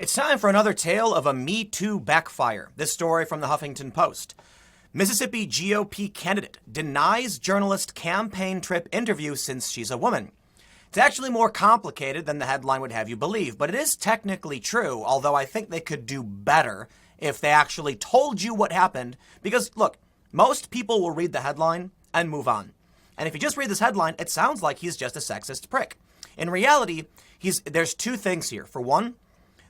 It's time for another tale of a MeToo backfire. This story from the Huffington Post. Mississippi GOP candidate denies journalist campaign trip interview since she's a woman. It's actually more complicated than the headline would have you believe, but it is technically true, although I think they could do better if they actually told you what happened. Because, look, most people will read the headline and move on. And if you just read this headline, it sounds like he's just a sexist prick. In reality, there's two things here. For one,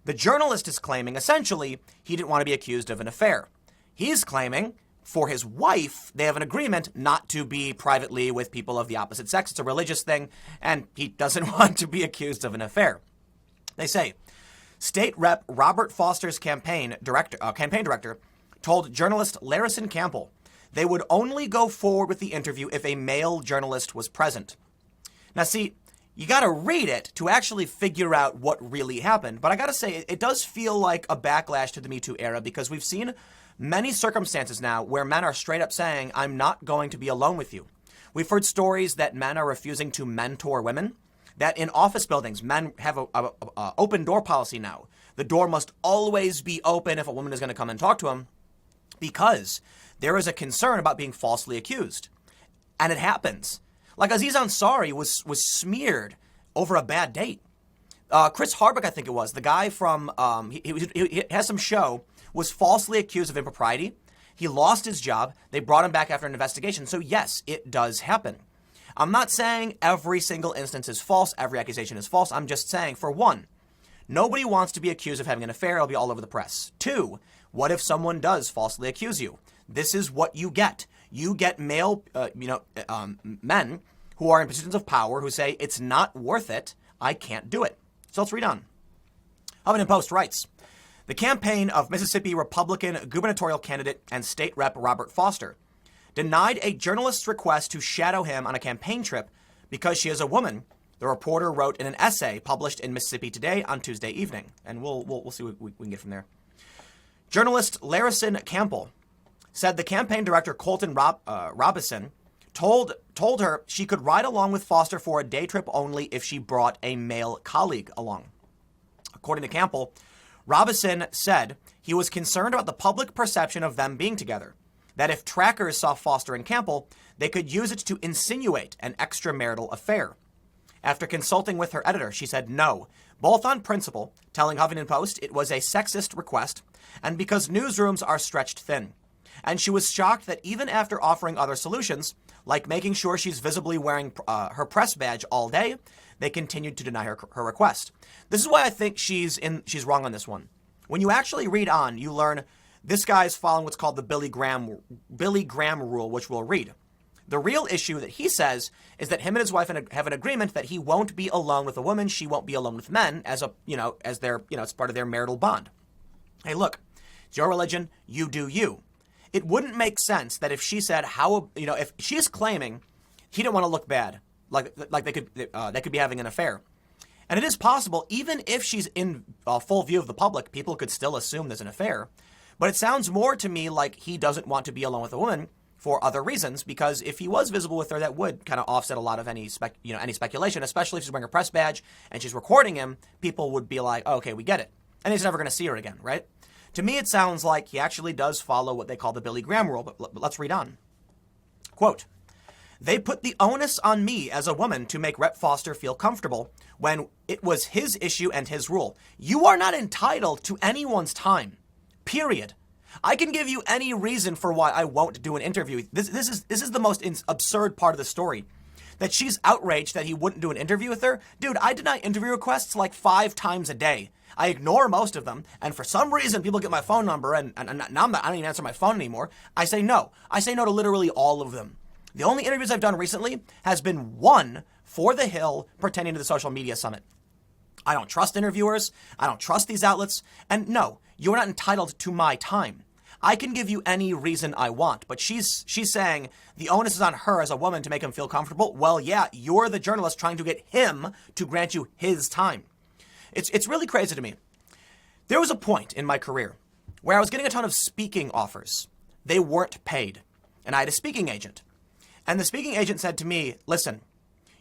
the journalist is claiming, essentially, he didn't want to be accused of an affair. He's claiming, for his wife, they have an agreement not to be privately with people of the opposite sex. It's a religious thing, and he doesn't want to be accused of an affair. They say, State Rep. Robert Foster's campaign director told journalist Larison Campbell they would only go forward with the interview if a male journalist was present. Now, see, you got to read it to actually figure out what really happened. But I got to say, it does feel like a backlash to the Me Too era because we've seen many circumstances now where men are straight up saying, I'm not going to be alone with you. We've heard stories that men are refusing to mentor women, that in office buildings, men have a open door policy now. The door must always be open if a woman is going to come and talk to him because there is a concern about being falsely accused. And it happens. Like Aziz Ansari was smeared over a bad date. Chris Hardwick, I think it was, the guy from, he has some show, was falsely accused of impropriety. He lost his job. They brought him back after an investigation. So yes, it does happen. I'm not saying every single instance is false. Every accusation is false. I'm just saying, for one, nobody wants to be accused of having an affair. It'll be all over the press. Two, what if someone does falsely accuse you? This is what you get. You get male, men who are in positions of power who say, it's not worth it. I can't do it. So let's read on. Huffington Post writes, the campaign of Mississippi Republican gubernatorial candidate and state rep Robert Foster denied a journalist's request to shadow him on a campaign trip because she is a woman, the reporter wrote in an essay published in Mississippi Today on Tuesday evening. And we'll see what we can get from there. Journalist Larison Campbell said the campaign director Colton Robinson told her she could ride along with Foster for a day trip only if she brought a male colleague along. According to Campbell, Robinson said he was concerned about the public perception of them being together, that if trackers saw Foster and Campbell, they could use it to insinuate an extramarital affair. After consulting with her editor, she said no, both on principle, telling Huffington Post it was a sexist request, and because newsrooms are stretched thin. And she was shocked that even after offering other solutions, like making sure she's visibly wearing her press badge all day, they continued to deny her request. This is why I think she's wrong on this one. When you actually read on, you learn this guy's following what's called the Billy Graham rule, which we'll read. The real issue that he says is that him and his wife have an agreement that he won't be alone with a woman, she won't be alone with men as it's part of their marital bond. Hey, look, it's your religion, you do you. It wouldn't make sense that if she said if she's claiming he didn't want to look bad, like they could be having an affair. And it is possible, even if she's in full view of the public, people could still assume there's an affair. But it sounds more to me like he doesn't want to be alone with a woman for other reasons, because if he was visible with her, that would kind of offset a lot of any speculation, especially if she's wearing a press badge and she's recording him. People would be like, oh, okay, we get it. And he's never going to see her again, right? To me, it sounds like he actually does follow what they call the Billy Graham rule, but let's read on. Quote, they put the onus on me as a woman to make Rep. Foster feel comfortable when it was his issue and his rule. You are not entitled to anyone's time, period. I can give you any reason for why I won't do an interview. This is the most absurd part of the story. That she's outraged that he wouldn't do an interview with her. Dude, I deny interview requests like 5 times a day. I ignore most of them, and for some reason, people get my phone number, and now I don't even answer my phone anymore. I say no. I say no to literally all of them. The only interviews I've done recently has been one for The Hill pertaining to the social media summit. I don't trust interviewers. I don't trust these outlets. And no, you're not entitled to my time. I can give you any reason I want, but she's saying the onus is on her as a woman to make him feel comfortable. Well, yeah, you're the journalist trying to get him to grant you his time. It's really crazy to me. There was a point in my career where I was getting a ton of speaking offers. They weren't paid. And I had a speaking agent. And the speaking agent said to me, listen,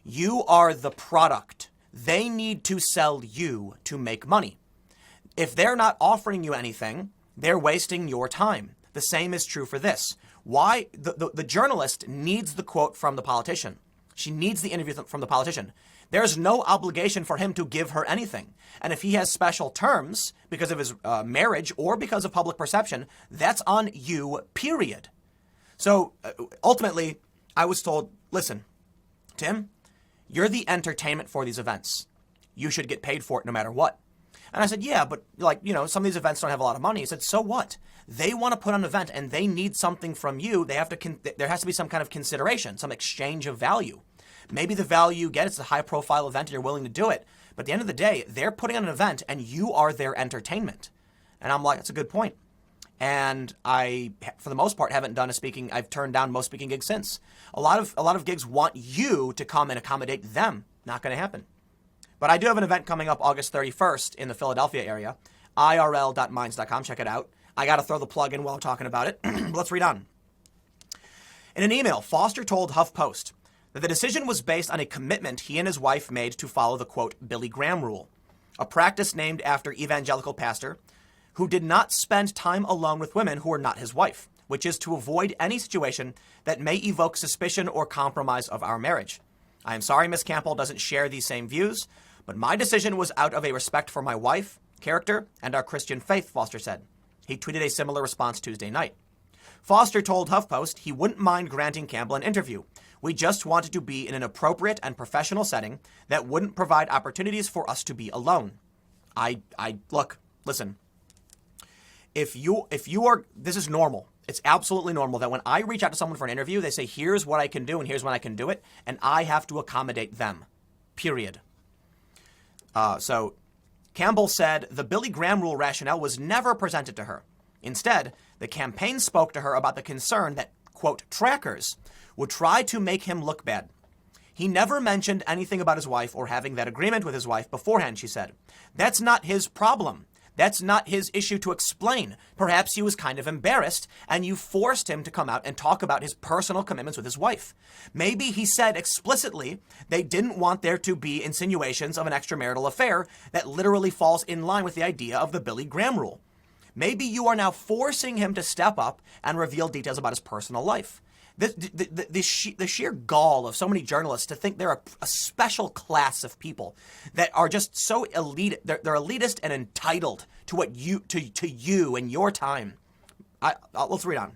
you are the product. They need to sell you to make money. If they're not offering you anything, they're wasting your time. The same is true for this. Why? The journalist needs the quote from the politician. She needs the interview from the politician. There's no obligation for him to give her anything. And if he has special terms because of his marriage or because of public perception, that's on you, period. So ultimately, I was told, listen, Tim, you're the entertainment for these events. You should get paid for it no matter what. And I said, yeah, but some of these events don't have a lot of money. He said, so what? They want to put on an event and they need something from you. There has to be some kind of consideration, some exchange of value. Maybe the value you get is a high profile event and you're willing to do it. But at the end of the day, they're putting on an event and you are their entertainment. And I'm like, that's a good point. And I, for the most part, haven't done I've turned down most speaking gigs since. A lot of gigs want you to come and accommodate them. Not going to happen. But I do have an event coming up August 31st in the Philadelphia area, irl.minds.com. Check it out. I got to throw the plug in while I'm talking about it. Let's read on. In an email, Foster told HuffPost that the decision was based on a commitment he and his wife made to follow the, quote, Billy Graham rule, a practice named after evangelical pastor who did not spend time alone with women who were not his wife, which is to avoid any situation that may evoke suspicion or compromise of our marriage. I am sorry Miss Campbell doesn't share these same views, but my decision was out of a respect for my wife, character, and our Christian faith, Foster said. He tweeted a similar response Tuesday night. Foster told HuffPost he wouldn't mind granting Campbell an interview. We just wanted to be in an appropriate and professional setting that wouldn't provide opportunities for us to be alone. Look, listen. If you are, this is normal. It's absolutely normal that when I reach out to someone for an interview, they say, here's what I can do and here's when I can do it. And I have to accommodate them, period. So Campbell said the Billy Graham rule rationale was never presented to her. Instead, the campaign spoke to her about the concern that, quote, trackers would try to make him look bad. He never mentioned anything about his wife or having that agreement with his wife beforehand, she said. That's not his problem. That's not his issue to explain. Perhaps he was kind of embarrassed and you forced him to come out and talk about his personal commitments with his wife. Maybe he said explicitly they didn't want there to be insinuations of an extramarital affair that literally falls in line with the idea of the Billy Graham rule. Maybe you are now forcing him to step up and reveal details about his personal life. The sheer gall of so many journalists to think they're a special class of people that are just so elite. They're elitist and entitled to what you to you and your time. Let's read on.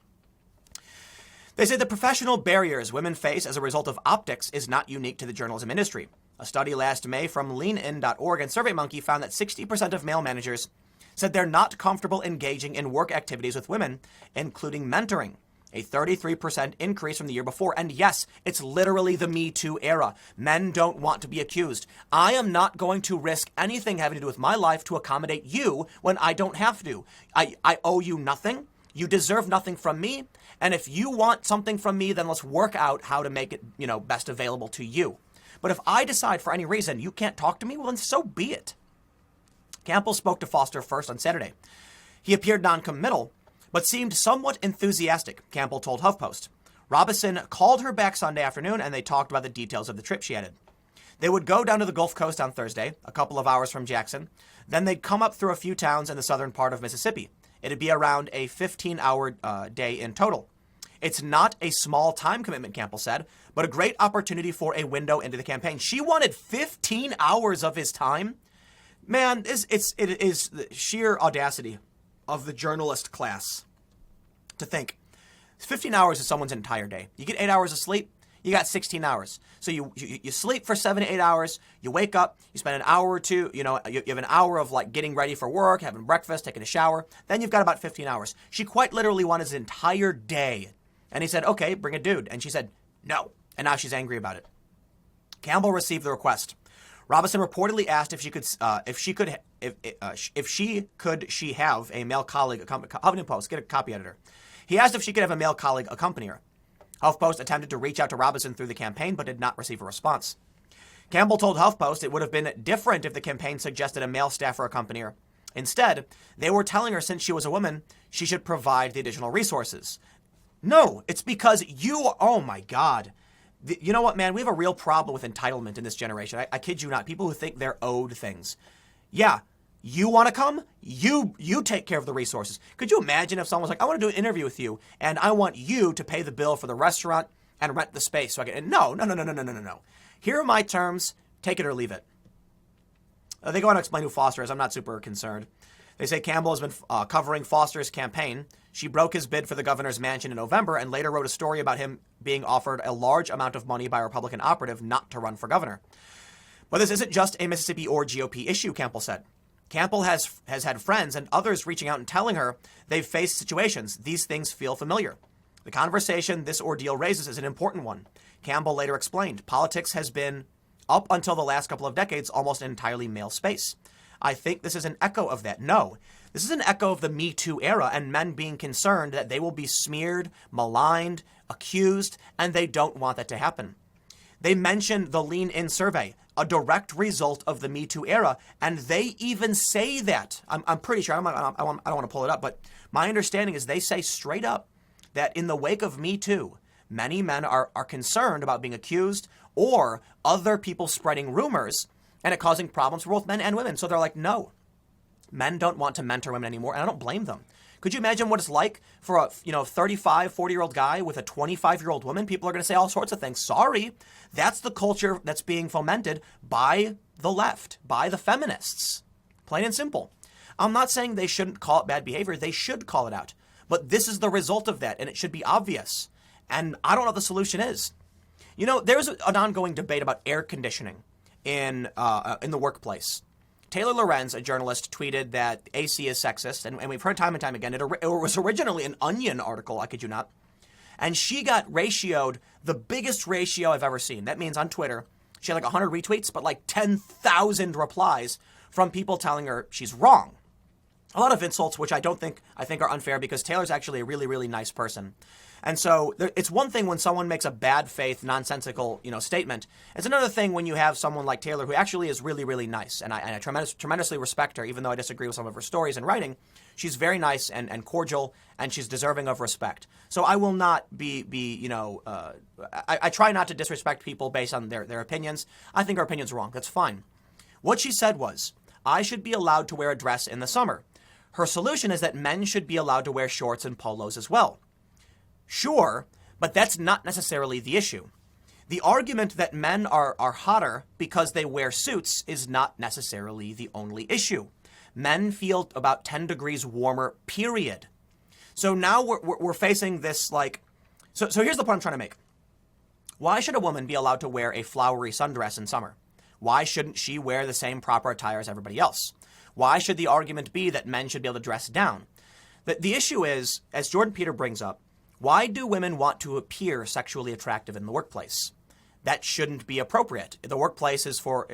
They say the professional barriers women face as a result of optics is not unique to the journalism industry. A study last May from leanin.org and SurveyMonkey found that 60% of male managers said they're not comfortable engaging in work activities with women, including mentoring. A 33% increase from the year before. And yes, it's literally the MeToo era. Men don't want to be accused. I am not going to risk anything having to do with my life to accommodate you when I don't have to. I owe you nothing. You deserve nothing from me. And if you want something from me, then let's work out how to make it, best available to you. But if I decide for any reason you can't talk to me, well, then so be it. Campbell spoke to Foster first on Saturday. He appeared non-committal, but seemed somewhat enthusiastic, Campbell told HuffPost. Robison called her back Sunday afternoon and they talked about the details of the trip she headed. They would go down to the Gulf Coast on Thursday, a couple of hours from Jackson. Then they'd come up through a few towns in the southern part of Mississippi. It'd be around a 15-hour day in total. It's not a small time commitment, Campbell said, but a great opportunity for a window into the campaign. She wanted 15 hours of his time. Man, it is the sheer audacity of the journalist class to think 15 hours is someone's entire day. You get 8 hours of sleep, you got 16 hours. So you sleep for 7 to 8 hours, you wake up, you spend an hour or two, you have an hour of like getting ready for work, having breakfast, taking a shower, then you've got about 15 hours. She quite literally wanted his entire day. And he said, okay, bring a dude. And she said, no. And now she's angry about it. Campbell received the request. Robinson reportedly asked if she could have a male colleague, Huffington Post, get a copy editor. He asked if she could have a male colleague accompany her. HuffPost attempted to reach out to Robinson through the campaign, but did not receive a response. Campbell told HuffPost it would have been different if the campaign suggested a male staffer accompany her. Instead, they were telling her since she was a woman, she should provide the additional resources. No, it's because oh my God. You know what, man? We have a real problem with entitlement in this generation. I kid you not. People who think they're owed things. Yeah, You want to come? You take care of the resources. Could you imagine if someone was like, I want to do an interview with you and I want you to pay the bill for the restaurant and rent the space so I can, no. Here are my terms, take it or leave it. They go on to explain who Foster is. I'm not super concerned. They say Campbell has been covering Foster's campaign. She broke his bid for the governor's mansion in November and later wrote a story about him being offered a large amount of money by a Republican operative not to run for governor. But this isn't just a Mississippi or GOP issue, Campbell said. Campbell has had friends and others reaching out and telling her they've faced situations. These things feel familiar. The conversation this ordeal raises is an important one. Campbell later explained, politics has been, up until the last couple of decades, almost an entirely male space. I think this is an echo of that. No, this is an echo of the MeToo era and men being concerned that they will be smeared, maligned, accused, and they don't want that to happen. They mentioned the Lean In survey, a direct result of the MeToo era, and they even say that. I'm pretty sure, I don't want to pull it up, but my understanding is they say straight up that in the wake of MeToo, many men are concerned about being accused or other people spreading rumors and it causing problems for both men and women. So they're like, no, men don't want to mentor women anymore, and I don't blame them. Could you imagine what it's like for a 35, 40-year-old guy with a 25-year-old woman? People are going to say all sorts of things. Sorry, that's the culture that's being fomented by the left, by the feminists. Plain and simple. I'm not saying they shouldn't call it bad behavior. They should call it out. But this is the result of that, and it should be obvious. And I don't know what the solution is. There's an ongoing debate about air conditioning in the workplace. Taylor Lorenz, a journalist, tweeted that AC is sexist, and we've heard time and time again. It was originally an Onion article, I kid you not. And she got ratioed, the biggest ratio I've ever seen. That means on Twitter, she had like 100 retweets, but like 10,000 replies from people telling her she's wrong. A lot of insults, which I think are unfair because Taylor's actually a really, really nice person. And so it's one thing when someone makes a bad faith, nonsensical, statement. It's another thing when you have someone like Taylor who actually is really, really nice. And I tremendously respect her, even though I disagree with some of her stories and writing. She's very nice and cordial, and she's deserving of respect. So I will not I try not to disrespect people based on their opinions. I think her opinion's wrong. That's fine. What she said was, I should be allowed to wear a dress in the summer. Her solution is that men should be allowed to wear shorts and polos as well. Sure, but that's not necessarily the issue. The argument that men are hotter because they wear suits is not necessarily the only issue. Men feel about 10 degrees warmer, period. So now we're facing this so here's the point I'm trying to make. Why should a woman be allowed to wear a flowery sundress in summer? Why shouldn't she wear the same proper attire as everybody else? Why should the argument be that men should be able to dress down? The issue is, as Jordan Peter brings up, why do women want to appear sexually attractive in the workplace? That shouldn't be appropriate. The workplace is for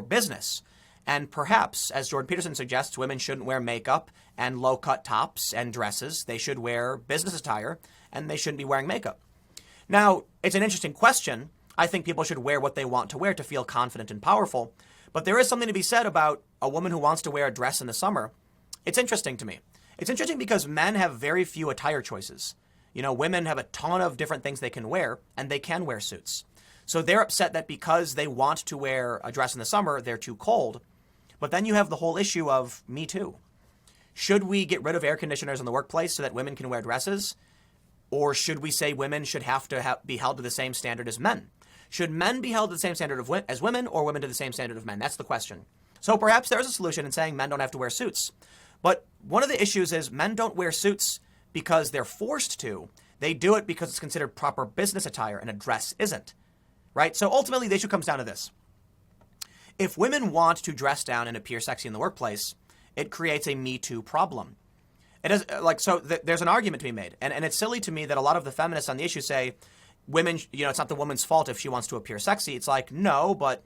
business. And perhaps, as Jordan Peterson suggests, women shouldn't wear makeup and low-cut tops and dresses. They should wear business attire, and they shouldn't be wearing makeup. Now, it's an interesting question. I think people should wear what they want to wear to feel confident and powerful. But there is something to be said about a woman who wants to wear a dress in the summer. It's interesting to me. It's interesting because men have very few attire choices. Women have a ton of different things they can wear, and they can wear suits. So they're upset that because they want to wear a dress in the summer, they're too cold. But then you have the whole issue of Me Too. Should we get rid of air conditioners in the workplace so that women can wear dresses? Or should we say women should have to be held to the same standard as men? Should men be held to the same standard as women, or women to the same standard of men? That's the question. So perhaps there's a solution in saying men don't have to wear suits. But one of the issues is men don't wear suits because they're forced to. They do it because it's considered proper business attire, and a dress isn't. Right? So ultimately, the issue comes down to this. If women want to dress down and appear sexy in the workplace, it creates a Me Too problem. It is there's an argument to be made. And it's silly to me that a lot of the feminists on the issue say, women, it's not the woman's fault if she wants to appear sexy. It's like, no, but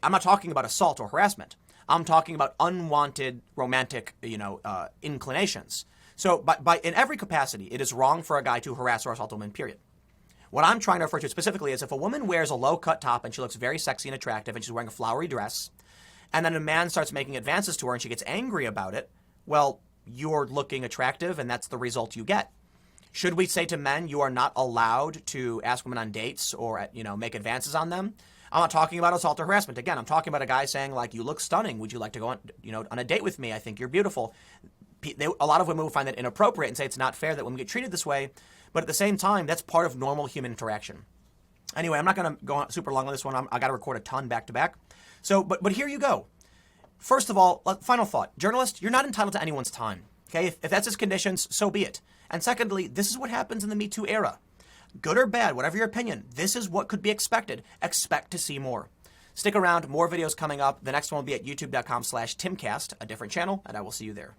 I'm not talking about assault or harassment. I'm talking about unwanted romantic, inclinations. So by in every capacity, it is wrong for a guy to harass or assault a woman, period. What I'm trying to refer to specifically is if a woman wears a low-cut top and she looks very sexy and attractive and she's wearing a flowery dress, and then a man starts making advances to her and she gets angry about it, well, you're looking attractive and that's the result you get. Should we say to men, you are not allowed to ask women on dates or, make advances on them? I'm not talking about assault or harassment. Again, I'm talking about a guy saying, like, you look stunning. Would you like to go on, on a date with me? I think you're beautiful. A lot of women will find that inappropriate and say it's not fair that women get treated this way. But at the same time, that's part of normal human interaction. Anyway, I'm not going to go on super long on this one. I got to record a ton back to back. So, but here you go. First of all, final thought. Journalist, you're not entitled to anyone's time. Okay? If that's his conditions, so be it. And secondly, this is what happens in the Me Too era. Good or bad, whatever your opinion, this is what could be expected. Expect to see more. Stick around. More videos coming up. The next one will be at youtube.com/timcast, a different channel, and I will see you there.